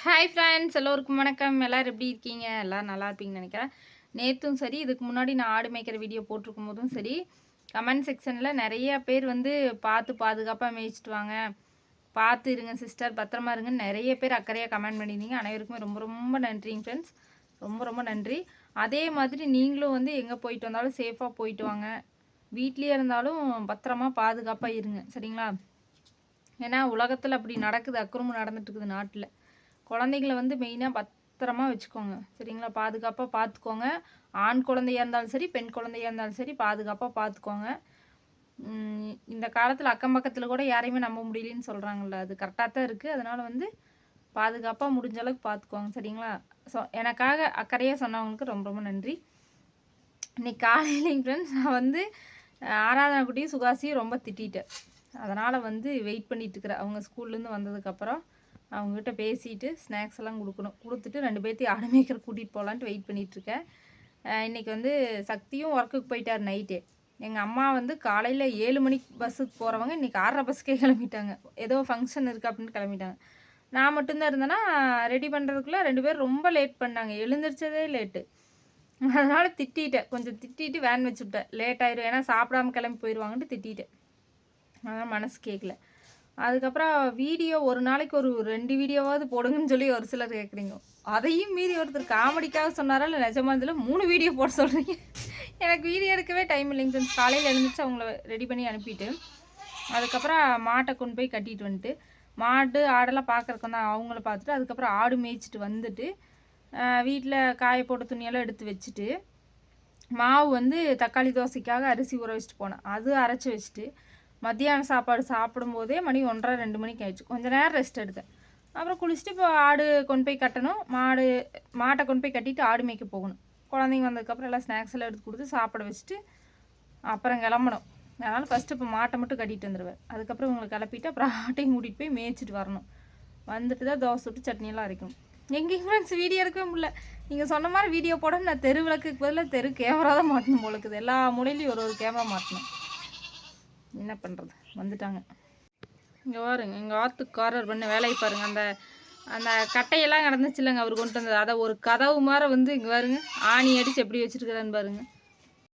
Hi friends, எல்லோருக்கும் வணக்கம். எல்லோரும் எப்படி இருக்கீங்க? எல்லோரும் நல்லா இருப்பீங்கன்னு நினைக்கிறேன். நேற்றும் சரி, இதுக்கு முன்னாடி நான் ஆடு மேய்க்கிற வீடியோ போட்டிருக்கும் போதும் சரி, கமெண்ட் செக்ஷனில் நிறைய பேர் வந்து பார்த்து பாதுகாப்பாக மேய்ச்சிட்டு வாங்க, பார்த்து இருங்க சிஸ்டர், பத்திரமா இருங்கன்னு நிறைய பேர் அக்கறையாக கமெண்ட் பண்ணியிருந்தீங்க. அனைவருக்குமே ரொம்ப ரொம்ப நன்றிங்க ஃப்ரெண்ட்ஸ், ரொம்ப ரொம்ப நன்றி. அதே மாதிரி நீங்களும் வந்து எங்கே போயிட்டு வந்தாலும் சேஃபாக போயிட்டு வாங்க, வீட்லேயே இருந்தாலும் பத்திரமா பாதுகாப்பாக இருங்க, சரிங்களா? ஏன்னா உலகத்தில் அப்படி நடக்குது, அக்கிரமம் நடந்துட்டு இருக்குது நாட்டில். குழந்தைங்கள வந்து மெயினாக பத்திரமா வச்சுக்கோங்க, சரிங்களா? பாதுகாப்பாக பார்த்துக்கோங்க. ஆண் குழந்தையாக இருந்தாலும் சரி, பெண் குழந்தையாக இருந்தாலும் சரி, பாதுகாப்பாக பார்த்துக்கோங்க. இந்த காலத்தில் அக்கம் பக்கத்தில் கூட யாரையுமே நம்ப முடியலன்னு சொல்கிறாங்கல்ல, அது கரெக்டாக தான் இருக்குது. அதனால் வந்து பாதுகாப்பாக முடிஞ்ச அளவுக்கு பார்த்துக்கோங்க, சரிங்களா? எனக்காக அக்கறையாக சொன்னவங்களுக்கு ரொம்ப ரொம்ப நன்றி. இன்னைக்கு காலையிலேங்க ஃப்ரெண்ட்ஸ், நான் வந்து ஆராதனா குட்டியும் சுகாசியும் ரொம்ப திட்டேன். அதனால் வந்து வெயிட் பண்ணிகிட்ருக்குறேன். அவங்க ஸ்கூல்லேருந்து வந்ததுக்கப்புறம் அவங்ககிட்ட பேசிட்டு ஸ்நாக்ஸ் எல்லாம் கொடுத்துட்டு 2 பேர்த்தையும் ஆடு மேய்க்கிற கூட்டிகிட்டு போகலான்ட்டு வெயிட் பண்ணிகிட்ருக்கேன். இன்றைக்கி வந்து சக்தியும் ஒர்க்குக்கு போயிட்டார் நைட்டே. எங்கள் அம்மா வந்து காலையில் 7 மணிக்கு பஸ்ஸுக்கு போகிறவங்க இன்றைக்கி 6:30 பஸ்ஸுக்கே கிளம்பிட்டாங்க. ஏதோ ஃபங்க்ஷன் இருக்குது அப்படின்னு கிளம்பிட்டாங்க. நான் மட்டும்தான் இருந்தேன்னா ரெடி பண்ணுறதுக்குள்ளே 2 பேர் ரொம்ப லேட் பண்ணாங்க. எழுந்திரிச்சதே லேட்டு. அதனால் திட்டிட்டேன், கொஞ்சம் திட்டிட்டு வேன் வச்சு விட்டேன். லேட் ஆயிரும், ஏன்னா சாப்பிடாம கிளம்பி போயிடுவாங்கன்ட்டு திட்டிட்டேன். அதனால் மனசு கேட்கல. அதுக்கப்புறம் வீடியோ ஒரு நாளைக்கு ஒரு 2 வீடியோவாவது போடுங்கன்னு சொல்லி ஒரு சிலர் கேட்குறீங்க. அதையும் மீறி ஒருத்தர் காமெடிக்காக சொன்னாரா இல்லை நிஜமாக இதில் 3 வீடியோ போட சொல்கிறீங்க. எனக்கு வீடியோ எடுக்கவே டைம் இல்லைங்க ஃப்ரெண்ட்ஸ். காலையில் எழுந்திரிச்சு அவங்கள ரெடி பண்ணி அனுப்பிட்டு அதுக்கப்புறம் மாட்டை கொண்டு போய் கட்டிட்டு வந்துட்டு, மாடு ஆடெல்லாம் பார்க்குறக்கு வந்து அவங்கள பார்த்துட்டு, அதுக்கப்புறம் ஆடு மேய்ச்சிட்டு வந்துட்டு வீட்டில் காய போட்ட துணியெல்லாம் எடுத்து வச்சுட்டு, மாவு வந்து தக்காளி தோசைக்காக அரிசி ஊற வச்சுட்டு போனேன். அது அரைச்சி வச்சுட்டு மத்தியான சாப்பாடு சாப்பிடும்போதே மணி 1:30 2 மணிக்கு ஆயிடுச்சு. கொஞ்சம் நேரம் ரெஸ்ட் எடுத்தேன். அப்புறம் குளிச்சுட்டு இப்போ ஆடு கொண்டு போய் கட்டணும். மாட்டை கொண்டு போய் கட்டிட்டு ஆடு மேய்க்க போகணும். குழந்தைங்க வந்ததுக்கப்புறம் எல்லாம் ஸ்நாக்ஸ் எல்லாம் எடுத்து கொடுத்து சாப்பிட வச்சுட்டு அப்புறம் கிளம்பணும். அதனால் ஃபஸ்ட்டு இப்போ மாட்டை மட்டும் கட்டிட்டு வந்துடுவேன். அதுக்கப்புறம் இவங்களை கிளப்பிட்டு அப்புறம் ஆட்டையும் கூட்டிகிட்டு போய் மேய்ச்சிட்டு வரணும். வந்துட்டு தான் தோசை சுட்டு சட்னியெல்லாம் அரைக்கணும். எங்கேயும் ஃப்ரெண்ட்ஸ் வீடியோ எடுக்கவே முடியல. நீங்கள் சொன்ன மாதிரி வீடியோ போட நான் தெரு விளக்குக்கு பதிலாக தெரு கேமரா தான் மாட்டணும் போல இருக்குது. எல்லா மூலையிலையும் ஒரு கேமரா மாட்டணும். என்ன பண்ணுறது, வந்துட்டாங்க. இங்கே பாருங்க, எங்கள் ஆத்துக்காரர் பண்ண வேலையை பாருங்கள். அந்த அந்த கட்டையெல்லாம் கிடந்துச்சு இல்லைங்க, அவர் கொண்டு வந்தது. அதை ஒரு கதவு மாதிரி வந்து இங்கே பாருங்க ஆணி அடித்து எப்படி வச்சுருக்குறான்னு பாருங்கள்.